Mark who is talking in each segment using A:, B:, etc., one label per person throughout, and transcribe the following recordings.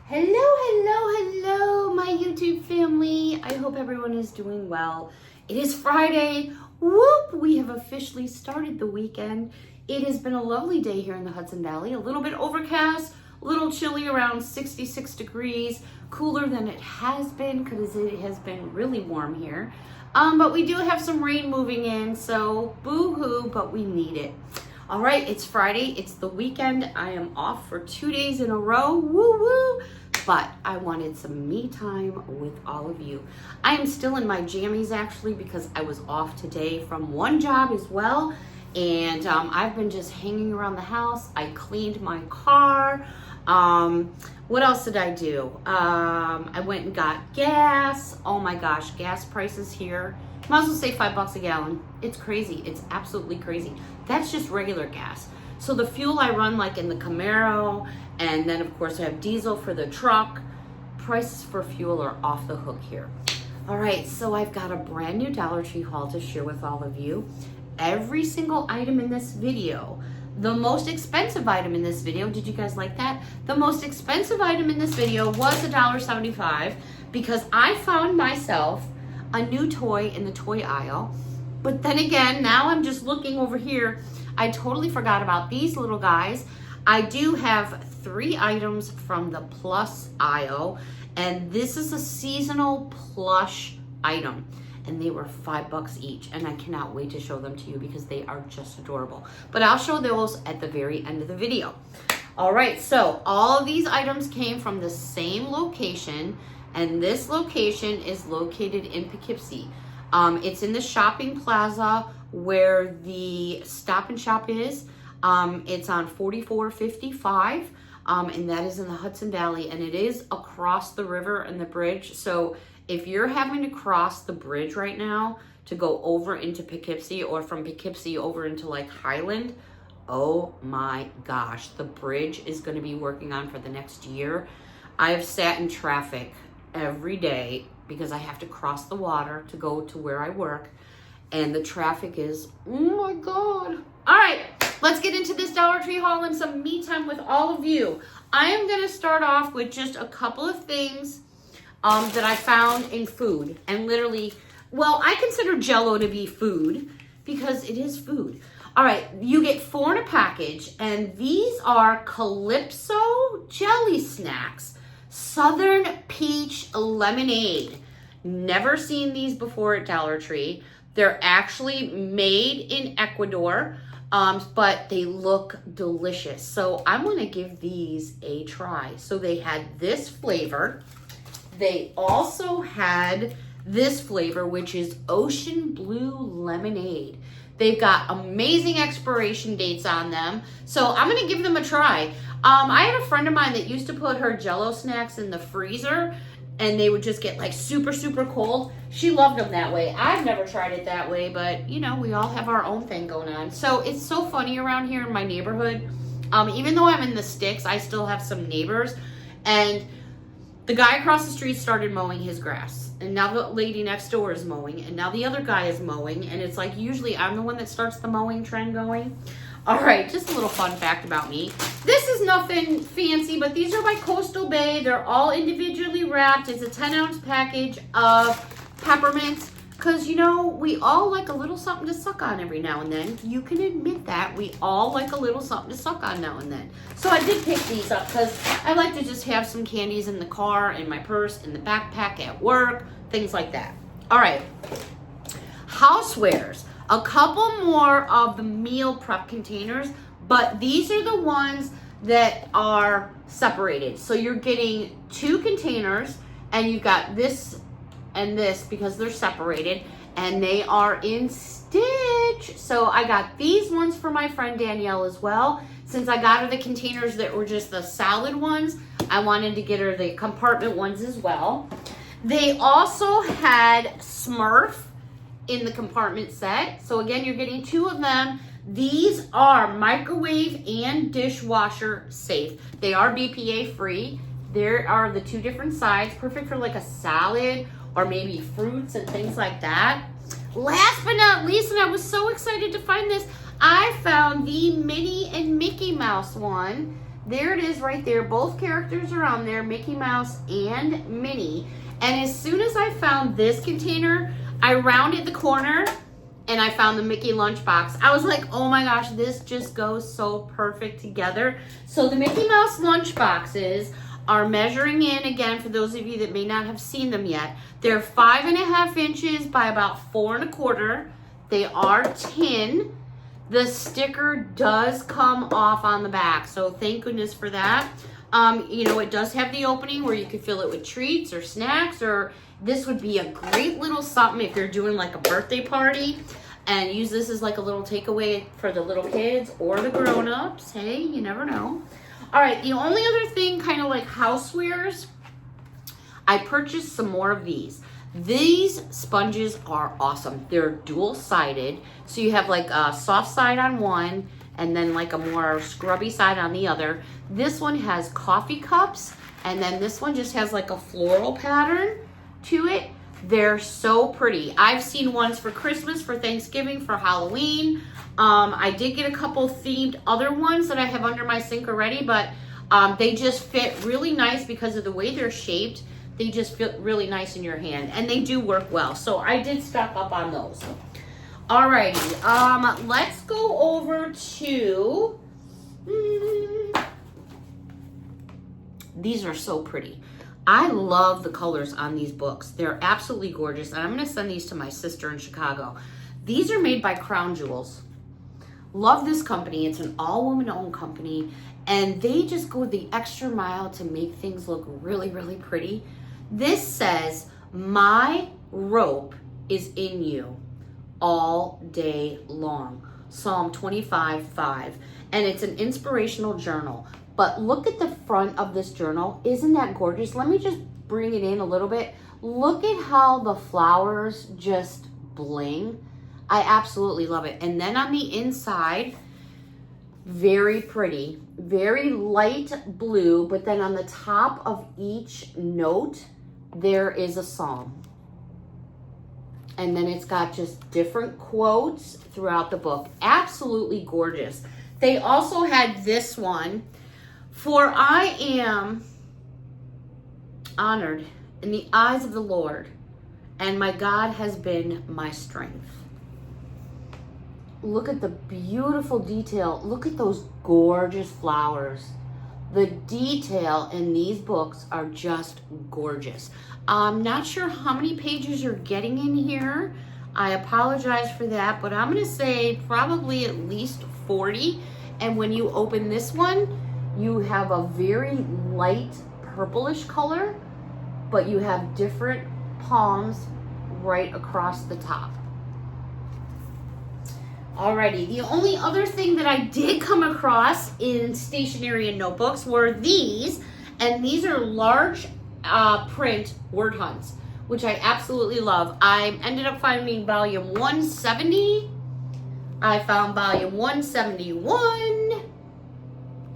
A: Hello, my YouTube family. I hope everyone is doing well. It is Friday. Whoop! We have officially started the weekend. It has been a lovely day here in the Hudson Valley. A little bit overcast, a little chilly, around 66 degrees. Cooler than it has been because it has been really warm here. But we do have some rain moving in, so boo-hoo, but we need it. All right, it's Friday. It's the weekend. I am off for 2 days in a row. Woo-woo! But I wanted some me time with all of you. I am still in my jammies actually because I was off today from one job as well. And I've been just hanging around the house. I cleaned my car. What else did I do? I went and got gas. Oh my gosh, gas prices here. Might as well say $5 a gallon. It's crazy. It's absolutely crazy. That's just regular gas. So the fuel I run like in the Camaro, and then of course I have diesel for the truck. Prices for fuel are off the hook here. All right, so I've got a brand new Dollar Tree haul to share with all of you. Every single item in this video, the most expensive item in this video, did you guys like that? The most expensive item in this video was $1.75 because I found myself a new toy in the toy aisle. But then again, now I'm just looking over here. I totally forgot about these little guys. I do have 3 items from the plus aisle, and this is a seasonal plush item, and they were $5 each, and I cannot wait to show them to you because they are just adorable. But I'll show those at the very end of the video. All right, so all of these items came from the same location, and this location is located in Poughkeepsie. It's in the shopping plaza where the Stop and Shop is. It's on 4455, and that is in the Hudson Valley, and it is across the river and the bridge. So if you're having to cross the bridge right now to go over into Poughkeepsie, or from Poughkeepsie over into like Highland, oh my gosh, the bridge is going to be working on for the next year. I have sat in traffic every day because I have to cross the water to go to where I work. And the traffic is, oh my God. All right, let's get into this Dollar Tree haul and some me time with all of you. I am gonna start off with just a couple of things that I found in food. And literally, well, I consider Jell-O to be food because it is food. All right, you get 4 in a package, and these are Calypso jelly snacks. Southern Peach Lemonade. Never seen these before at Dollar Tree. They're actually made in Ecuador, but they look delicious. So I'm gonna give these a try. So they had this flavor. They also had this flavor, which is Ocean Blue Lemonade. They've got amazing expiration dates on them. So I'm gonna give them a try. I had a friend of mine that used to put her Jell-O snacks in the freezer, and they would just get like super, super cold. She loved them that way. I've never tried it that way, but you know, we all have our own thing going on. So it's so funny around here in my neighborhood. Even though I'm in the sticks, I still have some neighbors, and the guy across the street started mowing his grass, and now the lady next door is mowing, and now the other guy is mowing, and it's like usually I'm the one that starts the mowing trend going. All right, just a little fun fact about me. This is nothing fancy, but these are by Coastal Bay. They're all individually wrapped. It's a 10-ounce package of peppermints because, you know, we all like a little something to suck on every now and then. You can admit that. We all like a little something to suck on now and then. So I did pick these up because I like to just have some candies in the car, in my purse, in the backpack at work, things like that. All right, Housewares. A couple more of the meal prep containers, but these are the ones that are separated. So you're getting 2 containers, and you've got this and this because they're separated, and they are in stitch. So I got these ones for my friend Danielle as well. Since I got her the containers that were just the solid ones, I wanted to get her the compartment ones as well. They also had Smurf in the compartment set. So again, you're getting 2 of them. These are microwave and dishwasher safe. They are BPA free. There are the 2 different sides, perfect for like a salad or maybe fruits and things like that. Last but not least, and I was so excited to find this, I found the Minnie and Mickey Mouse one. There it is right there. Both characters are on there, Mickey Mouse and Minnie. And as soon as I found this container, I rounded the corner and I found the Mickey lunchbox. I was like, oh my gosh, this just goes so perfect together. So the Mickey Mouse lunchboxes are measuring in, again, for those of you that may not have seen them yet. They're 5.5 inches by about 4.25. They are tin. The sticker does come off on the back, so thank goodness for that. You know, it does have the opening where you could fill it with treats or snacks, or this would be a great little something if you're doing like a birthday party and use this as like a little takeaway for the little kids or the grown-ups. Hey, you never know. All right, the only other thing, kind of like housewares, I purchased some more of these. These sponges are awesome. They're dual-sided, so you have like a soft side on one and then like a more scrubby side on the other. This one has coffee cups, and then this one just has like a floral pattern to it. They're so pretty. I've seen ones for Christmas, for Thanksgiving, for Halloween. I did get a couple themed other ones that I have under my sink already, but they just fit really nice because of the way they're shaped. They just fit really nice in your hand, and they do work well. So I did stock up on those. Alrighty, let's go over to, these are so pretty. I love the colors on these books. They're absolutely gorgeous, and I'm gonna send these to my sister in Chicago. These are made by Crown Jewels. Love this company. It's an all-woman owned company, and they just go the extra mile to make things look really, really pretty. This says, my rope is in you all day long. Psalm 25:5. And it's an inspirational journal. But look at the front of this journal. Isn't that gorgeous? Let me just bring it in a little bit. Look at how the flowers just bling. I absolutely love it. And then on the inside, very pretty, very light blue, but then on the top of each note, there is a psalm. And then it's got just different quotes throughout the book. Absolutely gorgeous. They also had this one, for I am honored in the eyes of the Lord, and my God has been my strength. Look at the beautiful detail. Look at those gorgeous flowers. The detail in these books are just gorgeous. I'm not sure how many pages you're getting in here. I apologize for that, but I'm going to say probably at least 40. And when you open this one, you have a very light purplish color, but you have different palms right across the top. Alrighty, the only other thing that I did come across in stationery and notebooks were these, and these are large print word hunts, which I absolutely love. I ended up finding volume 170. I found volume 171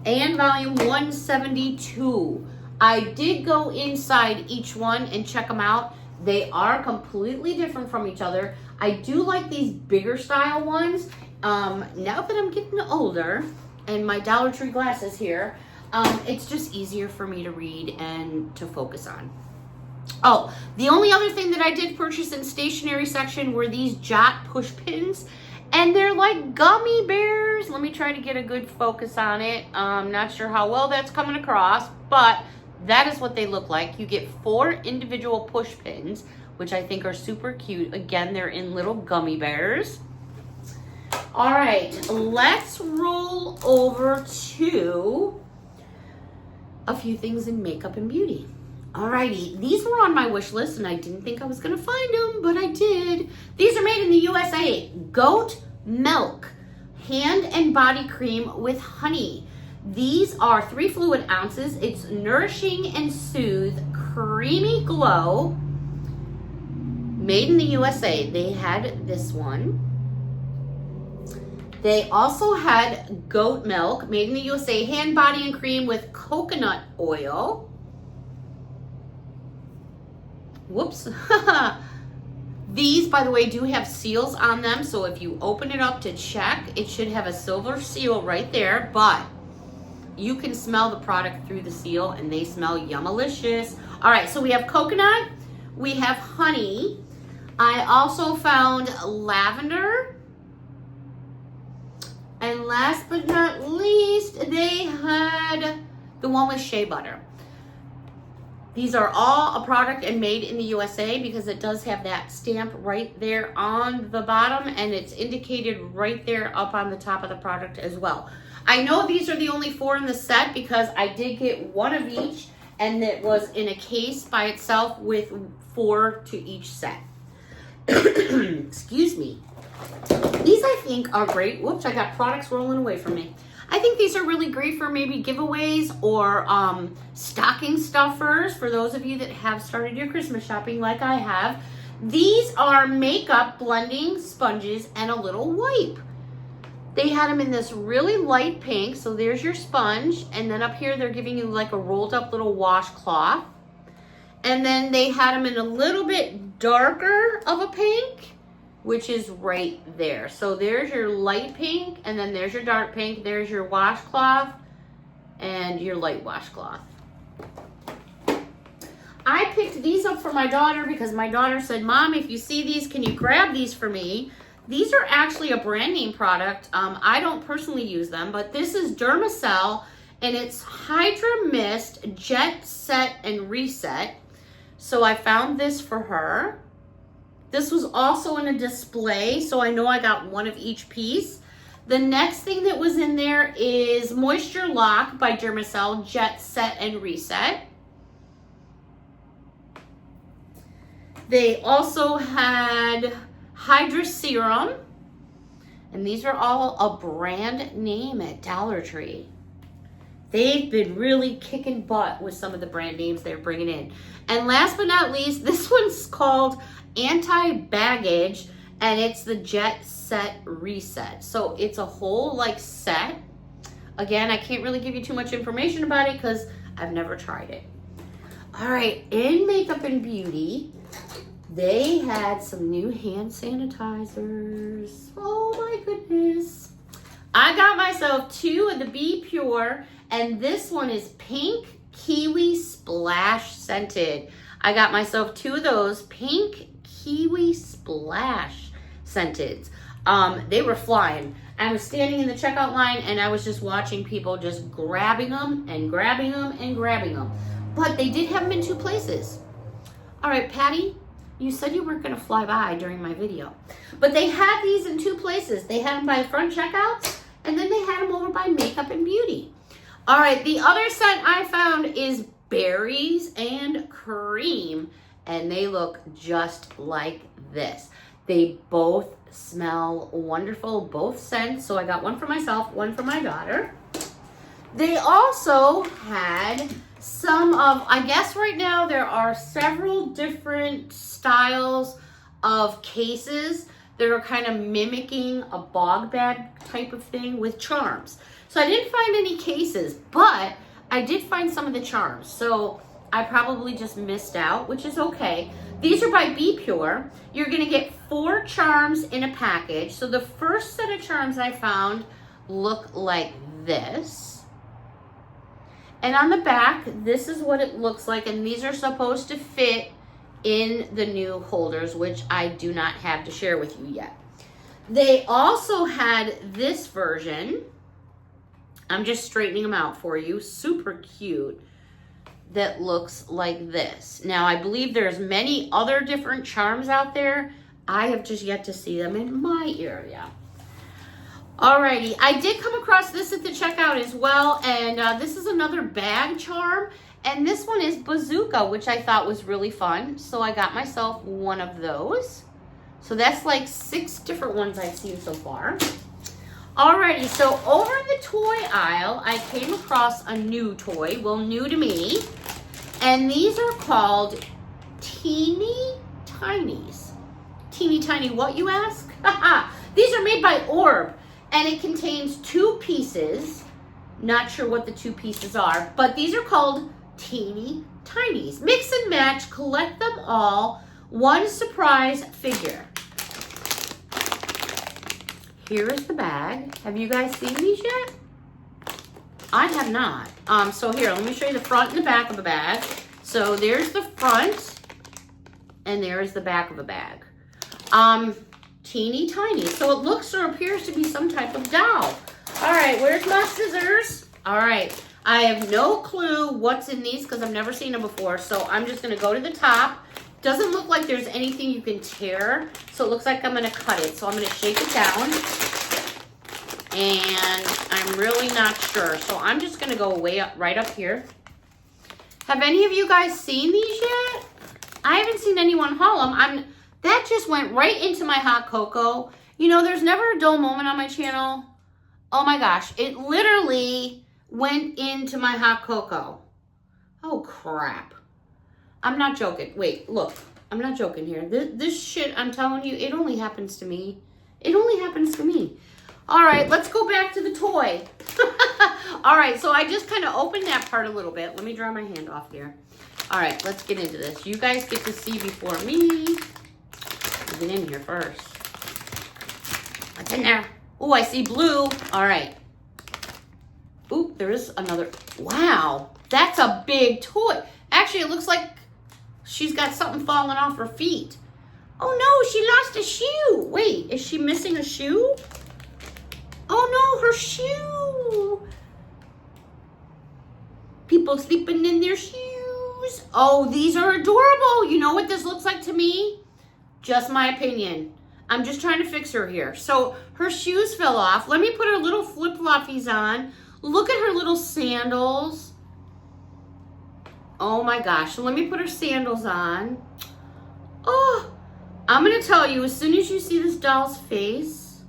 A: and volume 172. I did go inside each one and check them out. They are completely different from each other. I do like these bigger style ones. Now that I'm getting older and my Dollar Tree glasses here, it's just easier for me to read and to focus on. Oh, the only other thing that I did purchase in stationery section were these Jot push pins, and they're like gummy bears. Let me try to get a good focus on it. I'm not sure how well that's coming across, but that is what they look like. You get 4 individual push pins, which I think are super cute. Again, they're in little gummy bears. All right, let's roll over to a few things in makeup and beauty. Alrighty, these were on my wish list and I didn't think I was gonna find them, but I did. These are made in the USA. Goat milk, hand and body cream with honey. These are 3 fluid ounces. It's nourishing and soothe, creamy glow. Made in the USA. They had this one. They also had goat milk, made in the USA, hand, body, and cream with coconut oil. Whoops. These, by the way, do have seals on them, so if you open it up to check, it should have a silver seal right there, but you can smell the product through the seal, and they smell yummalicious. All right, so we have coconut, we have honey. I also found lavender. And last but not least, they had the one with shea butter. These are all a product and made in the USA because it does have that stamp right there on the bottom, and it's indicated right there up on the top of the product as well. I know these are the only 4 in the set because I did get one of each, and it was in a case by itself with 4 to each set. Excuse me. These I think are great. Whoops, I got products rolling away from me. I think these are really great for maybe giveaways or stocking stuffers for those of you that have started your Christmas shopping like I have. These are makeup blending sponges and a little wipe. They had them in this really light pink, so there's your sponge, and then up here they're giving you like a rolled up little washcloth. And then they had them in a little bit darker of a pink, which is right there. So there's your light pink, and then there's your dark pink. There's your washcloth and your light washcloth. I picked these up for my daughter because my daughter said, Mom, if you see these, can you grab these for me? These are actually a brand name product. I don't personally use them, but this is Dermacell, and it's Hydra Mist, Jet Set, and Reset. So I found this for her. This was also in a display, so I know I got one of each piece. The next thing that was in there is Moisture Lock by Dermacell, Jet Set and Reset. They also had Hydra Serum, and these are all a brand name at Dollar Tree. They've been really kicking butt with some of the brand names they're bringing in. And last but not least, this one's called Anti-Baggage, and it's the Jet Set Reset. So it's a whole like set. Again, I can't really give you too much information about it because I've never tried it. All right, in Makeup and Beauty, they had some new hand sanitizers. Oh my goodness. I got myself 2 of the Be Pure, and this one is Pink Kiwi Splash Scented. I got myself 2 of those Pink Kiwi Splash Scented. They were flying. I was standing in the checkout line, and I was just watching people just grabbing them and grabbing them and grabbing them. But they did have them in 2 places. All right, Patty, you said you weren't going to fly by during my video. But they had these in 2 places. They had them by the front checkouts, and then they had them over by Makeup and Beauty. All right, the other scent I found is Berries and Cream, and they look just like this. They both smell wonderful, both scents. So I got one for myself, one for my daughter. They also had some of, I guess right now there are several different styles of cases that are kind of mimicking a bog bag type of thing with charms. So I didn't find any cases, but I did find some of the charms. So I probably just missed out, which is okay. These are by Be Pure. You're gonna get 4 charms in a package. So the first set of charms I found look like this. And on the back, this is what it looks like. And these are supposed to fit in the new holders, which I do not have to share with you yet. They also had this version. I'm just straightening them out for you. Super cute. That looks like this. Now, I believe there's many other different charms out there. I have just yet to see them in my area. Alrighty, I did come across this at the checkout as well, and this is another bag charm, and this one is Bazooka, which I thought was really fun, so I got myself one of those. So that's like 6 different ones I've seen so far. Alrighty, so over in the toy aisle, I came across a new toy, well, new to me, and these are called Teeny Tinies. Teeny Tiny what, you ask? These are made by Orb. And it contains 2 pieces. Not sure what the 2 pieces are, but these are called Teeny Tinies. Mix and match, collect them all. One surprise figure. Here is the bag. Have you guys seen these yet? I have not. So here, let me show you the front and the back of the bag. So there's the front, and there's the back of the bag. Teeny tiny. So it looks or appears to be some type of doll. All right, where's my scissors? All right, I have no clue what's in these because I've never seen them before. So I'm just gonna go to the top. Doesn't look like there's anything you can tear. So it looks like I'm gonna cut it. So I'm gonna shake it down. And I'm really not sure. So I'm just gonna go way up, right up here. Have any of you guys seen these yet? I haven't seen anyone haul them. That just went right into my hot cocoa. You know, there's never a dull moment on my channel. Oh my gosh, it literally went into my hot cocoa. Oh crap. I'm not joking. Wait, look, I'm not joking here. This shit, I'm telling you, it only happens to me. It only happens to me. All right, let's go back to the toy. All right, so I just kind of opened that part a little bit. Let me dry my hand off here. All right, let's get into this. You guys get to see before me. I'll get in here first. What's in there? Oh, I see blue. All right. Ooh, there is another. Wow, that's a big toy. Actually, it looks like she's got something falling off her feet. Oh no, she lost a shoe. Wait, is she missing a shoe? Oh no, her shoe. People sleeping in their shoes. Oh, these are adorable. You know what this looks like to me? Just my opinion. I'm just trying to fix her here. So her shoes fell off. Let me put her little flip-floppies on. Look at her little sandals. Oh my gosh. So let me put her sandals on. Oh, I'm going to tell you, as soon as you see this doll's face,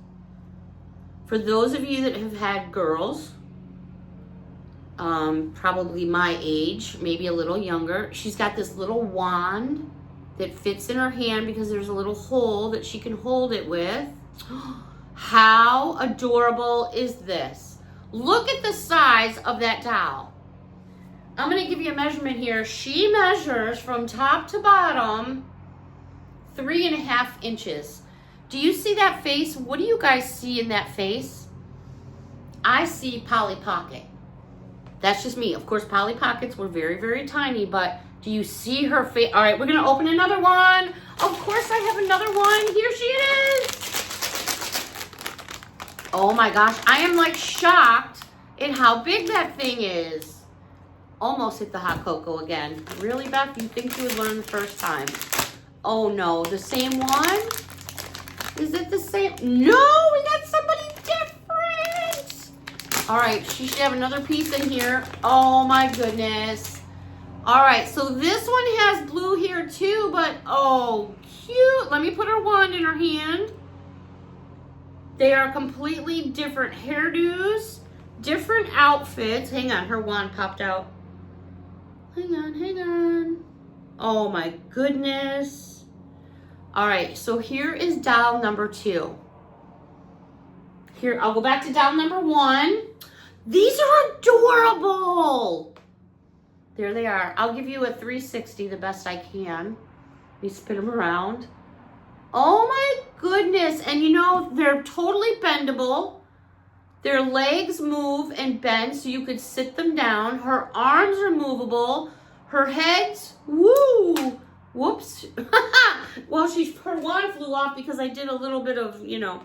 A: for those of you that have had girls, probably my age, maybe a little younger, she's got this little wand that fits in her hand because there's a little hole that she can hold it with. How adorable is this? Look at the size of that doll. I'm going to give you a measurement here. She measures from top to bottom 3.5 inches. Do you see that face? What do you guys see in that face? I see Polly Pocket. That's just me. Of course, Polly Pockets were very, very tiny, but do you see her face? All right, we're going to open another one. Of course, I have another one. Here she is. Oh my gosh, I am like shocked at how big that thing is. Almost hit the hot cocoa again. Really, Beth? You think you would learn the first time? Oh no, the same one? Is it the same? No, we got somebody different. All right, she should have another piece in here. Oh my goodness. All right, so this one has blue here too, but oh, cute. Let me put her wand in her hand. They are completely different hairdos, different outfits. Hang on, her wand popped out. Hang on, hang on. Oh my goodness. All right, so here is doll number 2. Here, I'll go back to doll number 1. These are adorable. There they are. I'll give you a 360 the best I can. Let me spin them around. Oh my goodness. And you know, they're totally bendable. Their legs move and bend so you could sit them down. Her arms are movable. Her head's, woo, whoops. Well, her wand flew off because I did a little bit of, you know,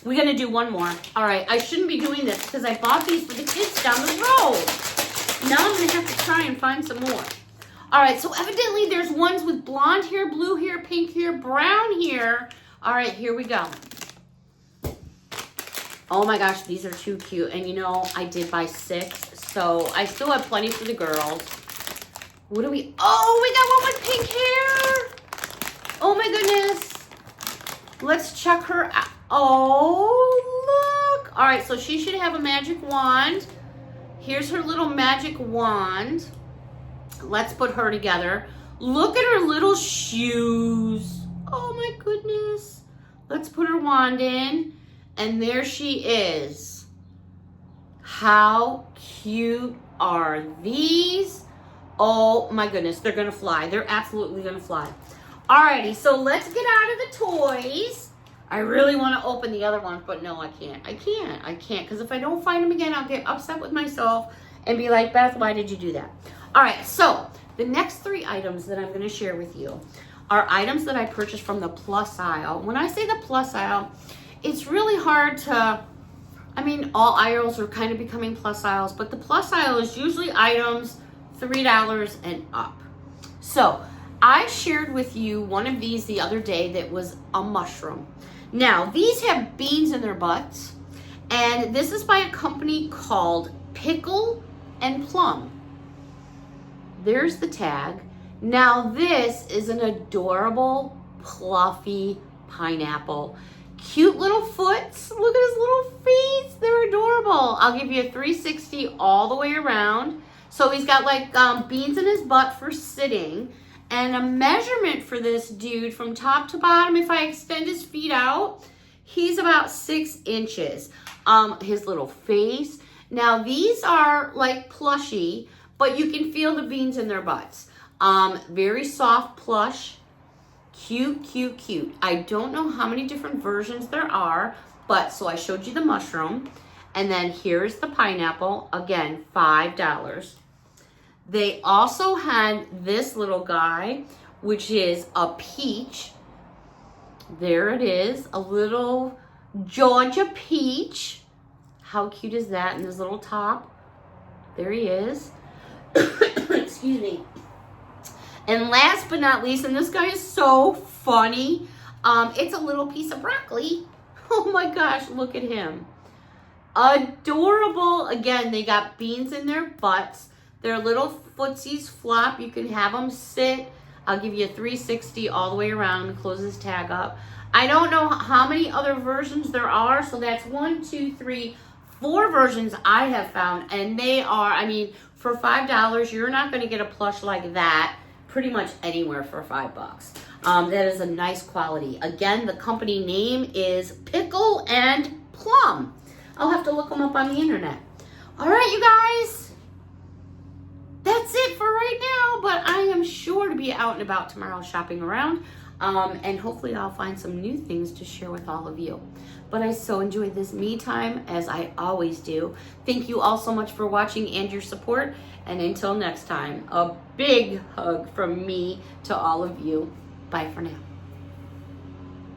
A: we're going to do one more. All right, I shouldn't be doing this because I bought these for the kids down the road. Now I'm going to have to try and find some more. All right, so evidently there's ones with blonde hair, blue hair, pink hair, brown hair. All right, here we go. Oh my gosh, these are too cute. And you know, I did buy 6, so I still have plenty for the girls. What do we, oh, we got one with pink hair. Oh my goodness. Let's check her out. Oh, look. All right, so she should have a magic wand. Here's her little magic wand. Let's put her together. Look at her little shoes. Oh my goodness. Let's put her wand in. And there she is. How cute are these? Oh my goodness, they're gonna fly. They're absolutely gonna fly. Alrighty, so let's get out of the toys. I really wanna open the other ones, but no, I can't. I can't, because if I don't find them again, I'll get upset with myself and be like, Beth, why did you do that? All right, so the next 3 items that I'm going to share with you are items that I purchased from the plus aisle. When I say the plus aisle, it's really hard to, I mean, all aisles are kind of becoming plus aisles, but the plus aisle is usually items $3 and up. So I shared with you one of these the other day that was a mushroom. Now, these have beans in their butts, and this is by a company called Pickle and Plum. There's the tag. Now, this is an adorable, fluffy pineapple. Cute little foots. Look at his little feet. They're adorable. I'll give you a 360 all the way around. So he's got like beans in his butt for sitting. And a measurement for this dude from top to bottom, if I extend his feet out, he's about 6 inches. His little face. Now these are like plushy, but you can feel the beans in their butts. Very soft plush. Cute, cute, cute. I don't know how many different versions there are, but so I showed you the mushroom. And then here's the pineapple. Again, $5. They also had this little guy, which is a peach. There it is, a little Georgia peach. How cute is that in his little top? There he is. Excuse me. And last but not least, and this guy is so funny, it's a little piece of broccoli. Oh my gosh, look at him. Adorable. Again, they got beans in their butts. Their little footsies flop. You can have them sit. I'll give you a 360 all the way around and close this tag up. I don't know how many other versions there are, so that's 1, 2, 3, 4 versions I have found, and they are, I mean, for $5, you're not going to get a plush like that pretty much anywhere for $5. That is a nice quality. Again, the company name is Pickle and Plum. I'll have to look them up on the internet. All right, you guys. That's it for right now, but I am sure to be out and about tomorrow shopping around. And hopefully I'll find some new things to share with all of you. But I so enjoyed this me time, as I always do. Thank you all so much for watching and your support. And until next time, a big hug from me to all of you. Bye for now.